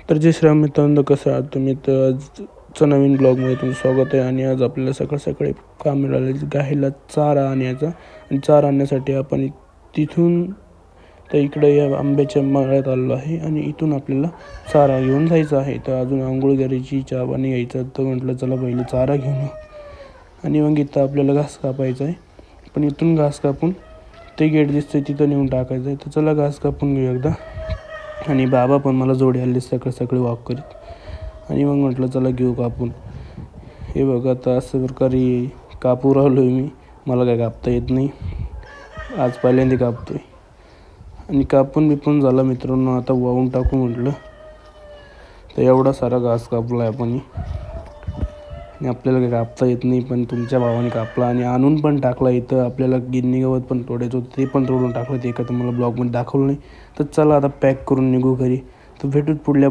तर जय श्रीराम मित्रांनो, कसं आहात तुम्ही? तर आजचं नवीन ब्लॉगमध्ये तुमचं स्वागत आहे. आणि आज आपल्याला सकाळी काम मिळालं गाईला चारा आणायचा. आणि चारा आणण्यासाठी आपण तिथून तर इकडे या आंब्याच्या मळ्यात आलेलो आहे आणि इथून आपल्याला चारा घेऊन जायचा आहे. तर अजून आंघोळ करायची, चहा पाणी घ्यायचं. तर म्हटलं चला पहिले चारा घेऊन येऊ. आणि मग इथं आपल्याला घास कापायचा आहे. पण इथून घास कापून ते गेट दिसते तिथं नेऊन टाकायचं आहे. तर चला घास कापून घेऊ एकदा. आणि बाबा पण मला जोडी आले सकाळी वॉक करीत. आणि मग म्हटलं चला घेऊ कापून. हे बघा, आता असं प्रकारे कापू राहिलो आहे मी. मला काय कापता येत नाही, आज पहिल्यांदा कापतो आहे. आणि कापून बिपून झाला मित्रांनो, आता वाहून टाकू म्हटलं. तर एवढा सारा घास कापला आहे आपण. आणि आपल्याला काही कापता येत नाही, पण तुमच्या भावाने कापला आणि आणून पण टाकला. इथं आपल्याला गिन्नी गवत पण तोडायचं होतं, ते पण तोडून टाकलं. ते का तुम्हाला ब्लॉगमध्ये दाखवलं नाही. तर चला आता पॅक करून निघू घरी. तर भेटूच पुढल्या